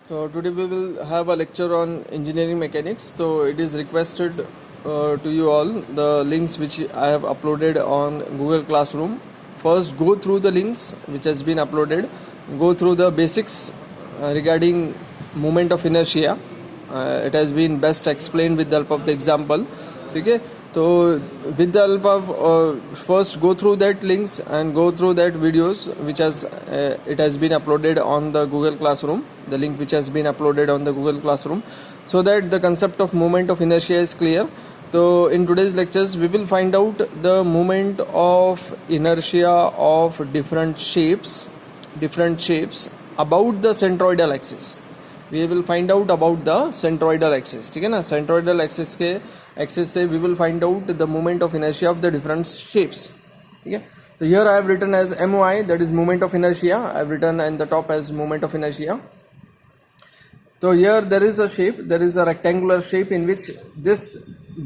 So today we will have a lecture on engineering mechanics. So it is requested to you all the links which I have uploaded on Google Classroom. First, go through the links which has been uploaded. Go through the basics regarding moment of inertia. It has been best explained with the help of the example. Okay. So with the help of first go through that links and go through that videos which has it has been uploaded on the Google Classroom, the link which has been uploaded on the Google Classroom, so that the concept of moment of inertia is clear. So in today's lectures we will find out the moment of inertia of different shapes about the centroidal axis. We will find out about the centroidal axis. ठीक है ना, centroidal axis के axis से we will find out the moment of inertia of the different shapes. ठीक है. So here I have written as MOI, that is moment of inertia. I have written in the top as moment of inertia. So here there is a shape, there is a rectangular shape in which this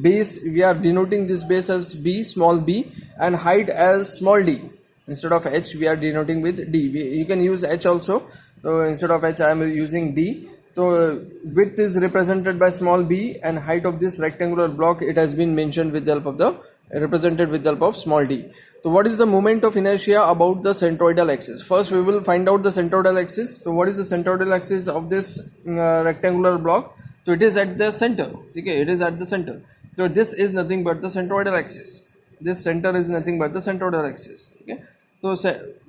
base, we are denoting this base as B, small b, and height as small d. Instead of h we are denoting with d. You can use h also. So instead of h I am using d. So width is represented by small b and height of this rectangular block, it has been mentioned with the help of the represented with the help of small d. So what is the moment of inertia about the centroidal axis? First we will find out the centroidal axis. So what is the centroidal axis of this rectangular block? So it is at the center. Okay, it is at the center. So this is nothing but the centroidal axis. This center is nothing but the centroidal axis. Okay. So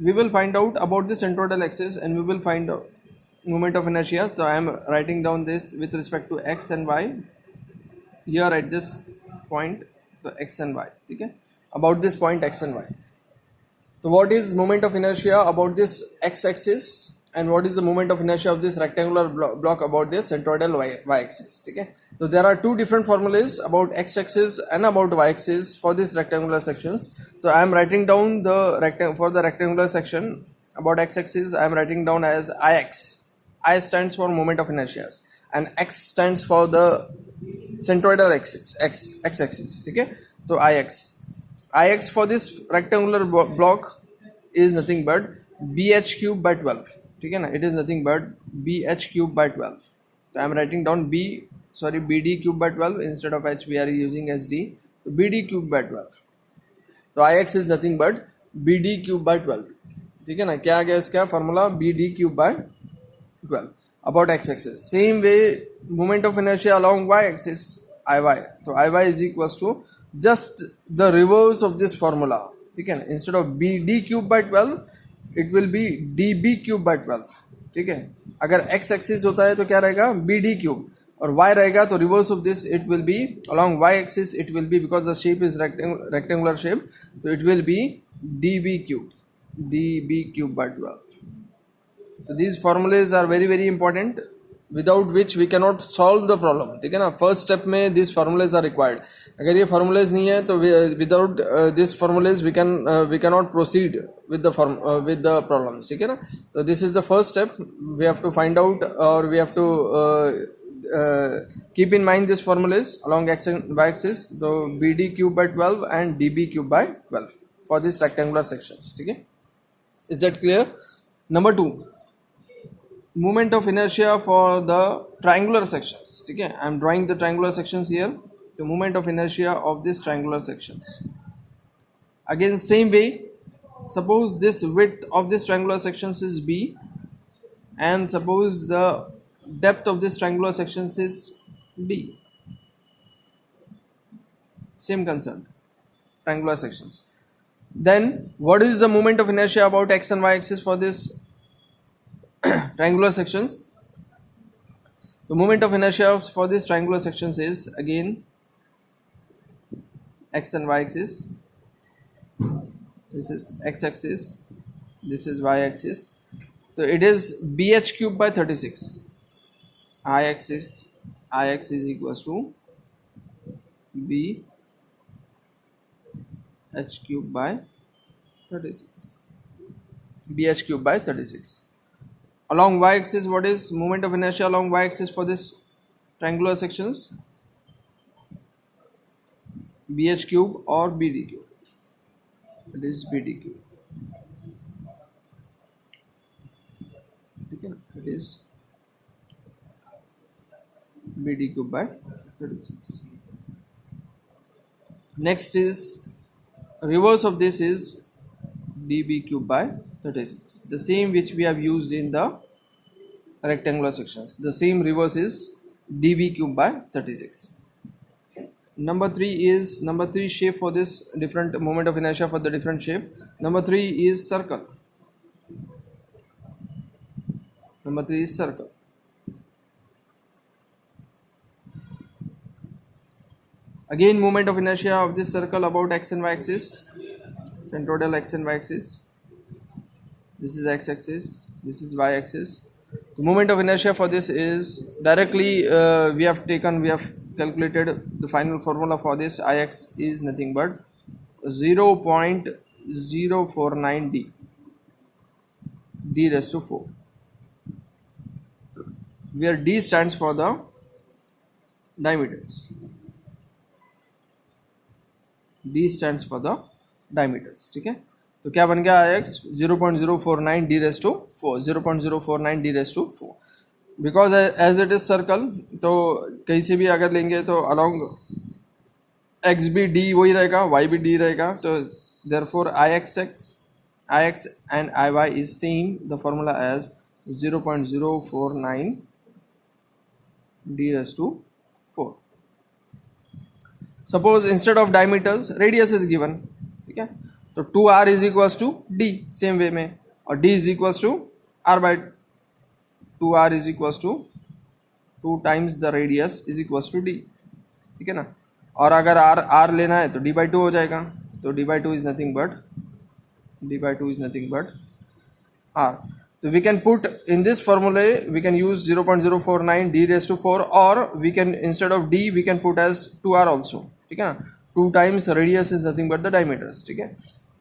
we will find out about the centroidal axis and we will find out moment of inertia. So I am writing down this with respect to x and y here at this point, the x and y. Okay, about this point x and y. So what is moment of inertia about this x axis and what is the moment of inertia of this rectangular block about this centroidal y axis? Okay, so there are two different formulas about x axis and about y axis for this rectangular sections. So I am writing down the for the rectangular section about x axis I am writing down as Ix. I stands for moment of inertia and x stands for the centroidal axis, x axis. Okay, so Ix for this rectangular block is nothing but bh cube by 12. ठीक है ना, it is nothing but bh cube by 12. So I am writing down bd cube by 12. Instead of h we are using as d. So bd cube by 12. तो Ix is nothing but bd cube by 12. ठीक है ना, क्या आ गया इसका formula bd cube by 12 about x axis. Same way moment of inertia along y axis Iy. So Iy is equals to just the reverse of this formula. ठीक है ना, instead of bd cube by 12 it will be db cube by 12. ठीक है, अगर x axis होता है तो क्या रहेगा bd cube और y रहेगा तो reverse of this it will be along y axis it will be, because the shape is rectangular shape, so it will be db cube by 12. So these formulas are very very important, without which we cannot solve the problem. ठीक है ना, first step में these formulas are required. अगर ये formulas नहीं है तो without these formulas we cannot proceed with the problems. ठीक है ना, so this is the first step. We have to find out or we have to keep in mind these formulas along x and y axis. So bd cube by 12 and db cube by 12 for these rectangular sections. ठीक है, is that clear? Number 2, moment of inertia for the triangular sections. ठीक है, I am drawing the triangular sections here. The moment of inertia of these triangular sections. Again same way, suppose this width of this triangular sections is b and suppose the depth of this triangular sections is d. Same concept, triangular sections. Then what is the moment of inertia about x and y axis for this triangular sections? The moment of inertia for these triangular sections is again x and y axis. This is x axis, this is y axis. So it is bh cube by 36. Ix is equals to b h cube by 36. bh cube by 36. Along y axis, what is moment of inertia along y axis for this triangular sections? bh cube or bd cube. It is bd cube. It is BD cube by 36. Next is reverse of this is DB cube by 36. The same which we have used in the rectangular sections. The same reverse is DB cube by 36. Number 3 shape for this different moment of inertia for the different shape. Number 3 is circle. Number 3 is circle. Again, moment of inertia of this circle about x and y axis, centroidal x and y axis. This is x axis, this is y axis. The moment of inertia for this is directly we have calculated the final formula for this. Ix is nothing but 0.049 d raised to 4, where d stands for the diameters. D stands for the diameters. ठीक है, तो क्या बन गया Ix 0.049 d raised to 4, 0.049 d raised to 4. Because as it is circle, तो कहीं से भी अगर लेंगे तो अलॉन्ग एक्स भी डी वही रहेगा, वाई भी डी रहेगा, तो therefore I X and I Y is same the formula as 0.049 d raised to 4. Suppose instead of diameters radius is given, ठीक है, तो 2r is equals to d same way में, और d is equals to r by 2r is equals to 2 times the radius is equals to d, ठीक है ना. और अगर r लेना है तो d बाई 2 हो जाएगा, तो d by 2 is nothing but r. So we can put in this formula, we can use 0.049 d raised to 4, or we can, instead of d we can put as 2r also, ठीक है ना. 2 times radius is nothing but the diameters, ठीक है.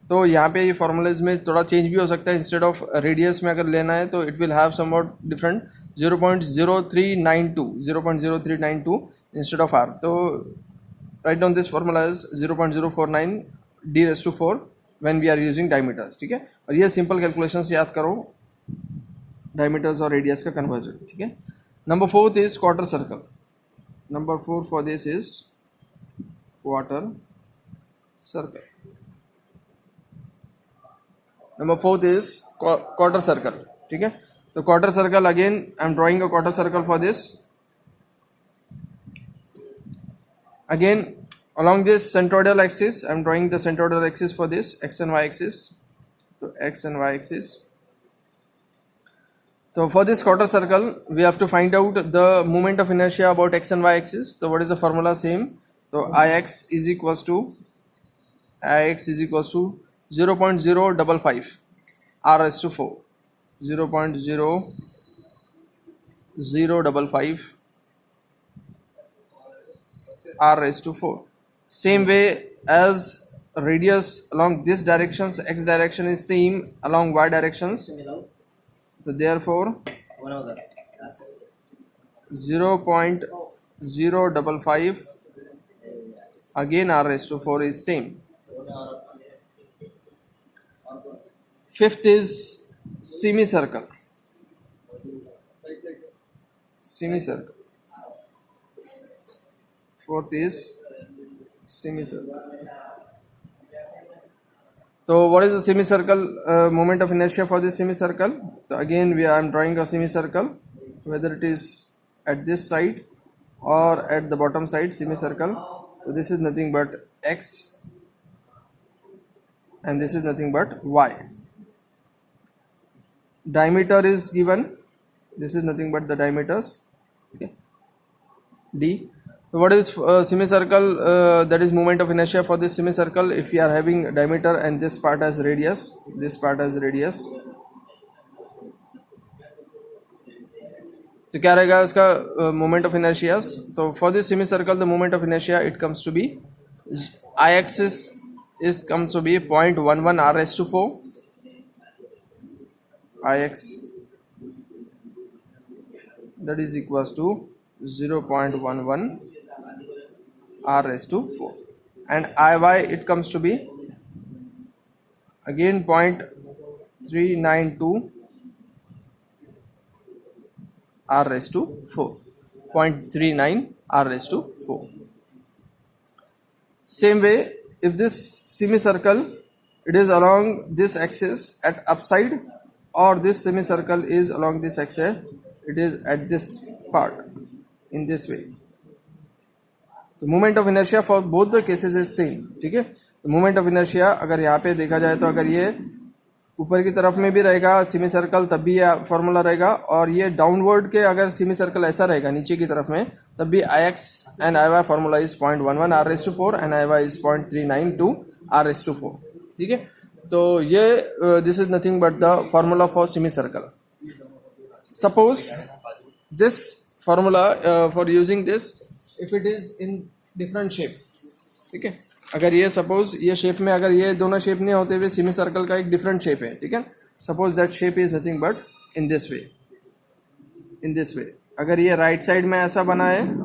तो यहाँ पे ये formulas में थोड़ा चेंज भी हो सकता है. इंस्टेड ऑफ रेडियस में अगर लेना है तो it will have somewhat different 0.0392 instead of r. तो write down this formula is 0.049 d raised to 4 when we are using diameters, ठीक है. और ये सिंपल कैलकुलेशंस याद करो, डायमीटर्स और रेडियस का कन्वर्जन, ठीक है. Number 4 is quarter circle. Number 4 for this is quarter circle. Number 4 is quarter circle, ठीक है. तो quarter circle, again I am drawing a quarter circle for this. Again along this centroidal axis I am drawing the centroidal axis for this x and y axis. So x and y axis. So for this quarter circle we have to find out the moment of inertia about x and y axis. So what is the formula? Same. So ix is equals to 0.055 r raised to 4, 0.0055 r raised to 4. Same way as radius along this directions, x direction is same along y directions, so therefore 0.055 again r raised to 4 is same. Fifth is semicircle. Fourth is semicircle. So what is the semicircle moment of inertia for this semicircle? So again I am drawing a semicircle, whether it is at this side or at the bottom side semicircle. So this is nothing but x and this is nothing but y. Diameter is given, this is nothing but the diameters, okay, d. So what is semicircle? That is moment of inertia for this semicircle. If we are having diameter and this part as radius, तो क्या रहेगा इसका moment of inertia? तो for this semicircle the moment of inertia it comes to be ix is comes to be 0.11 r raised to 4. Ix that is equals to 0.11 r raised to 4, and iy it comes to be again 0.392 r raised to 4. 0.39 r raised to 4. Same way, if this semicircle, it is along this axis at upside, or this semicircle is along this axis, it is at this part in this way. The moment of inertia for both the cases is same. ठीक है, तो moment of inertia अगर यहाँ पे देखा जाए तो अगर ये ऊपर की तरफ में भी रहेगा सेमी सर्कल तब भी ये फॉर्मूला रहेगा, और ये डाउनवर्ड के अगर सेमी सर्कल ऐसा रहेगा नीचे की तरफ में तब भी I X and I Y formula is 0.11 r raised to 4 and I Y is 0.392 r raised to 4. ठीक है, तो ये this is nothing but the formula for semicircle. Suppose this formula for using this if it is in different shape. ठीक है, अगर ये suppose ये shape में, अगर ये दोनों शेप नहीं होते हुए सेमी सर्कल का एक डिफरेंट शेप है. ठीक है, suppose that shape is nothing but in this way, in this way. अगर ये राइट साइड में ऐसा बना है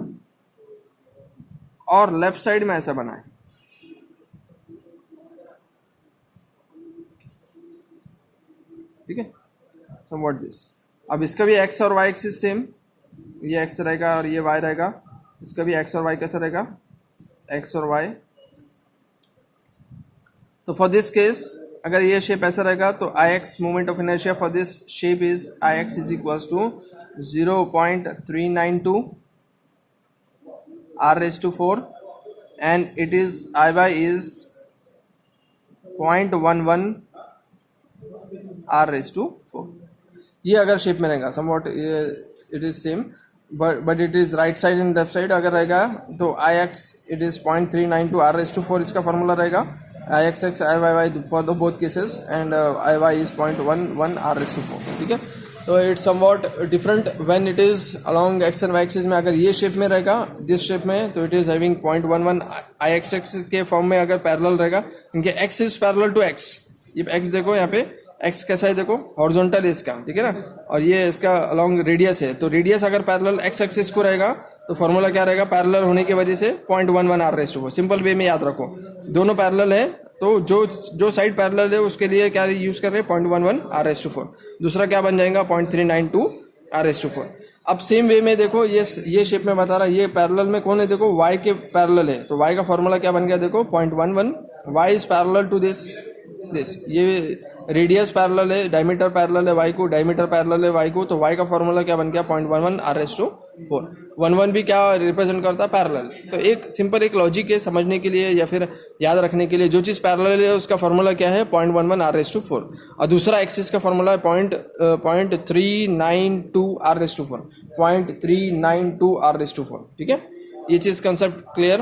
और लेफ्ट साइड में ऐसा बना है. ठीक है, समवॉट दिस. अब इसका भी एक्स और वाई एक्सिस सेम, ये एक्स रहेगा और ये वाई रहेगा. इसका भी एक्स और वाई कैसा रहेगा, एक्स और वाई. तो फॉर दिस केस अगर ये शेप ऐसा रहेगा तो I X moment of inertia for this shape is I X is equals to 0.392 r raised to 4 and it is IY is 0.11 r raised to 4. ये अगर shape में रहेगा somewhat it is same but it is right side and left side अगर रहेगा तो IX it is 0.392 r raised to 4 इसका formula रहेगा. IXX IYY for the both cases and IY is 0.11 r raised to 4. ठीक है, तो it's somewhat different when it is along X and Y axis में. अगर ये शेप में रहेगा दिस शेप में तो it is having 0.11 I X X के फॉर्म में अगर पैरेलल रहेगा. इनके X is parallel to X. ये एक्स देखो यहाँ पे एक्स कैसा है, देखो हॉरिजॉन्टल है इसका. ठीक है ना, और ये इसका अलोंग रेडियस है. तो रेडियस अगर पैरेलल एक्स एक्सिस को रहेगा तो फॉर्मूला क्या रहेगा, पैरेलल होने की वजह से 0.11 r raised to 4. Simple way में याद रखो, दोनों पैरेलल है तो जो साइड पैरेलल है उसके लिए क्या यूज कर रहे हैं, 0.11 r raised to 4. दूसरा क्या बन जाएगा, 0.392 r raised to 4. अब सेम वे में देखो ये शेप में बता रहा है, ये पैरेलल में कौन है, देखो y के पैरेलल है. तो y का फॉर्मूला क्या बन गया, देखो 0.11 y is parallel to this. ये रेडियस पैरेलल है, डायमीटर पैरेलल है y को, डायमीटर पैरेलल है y को. तो y का फॉर्मूला क्या बन गया, 0.11 r raised to 4. 11 भी क्या रिप्रेजेंट करता है, पैरेलल. तो एक सिंपल एक लॉजिक है समझने के लिए या फिर याद रखने के लिए. जो चीज पैरेलल है उसका फॉर्मूला क्या है, 0.11 r raised to 4. और दूसरा एक्सिस का फॉर्मूला है 0.392 r raised to 4. 0.392 r raised to 4. ठीक है, ये चीज कंसेप्ट क्लियर.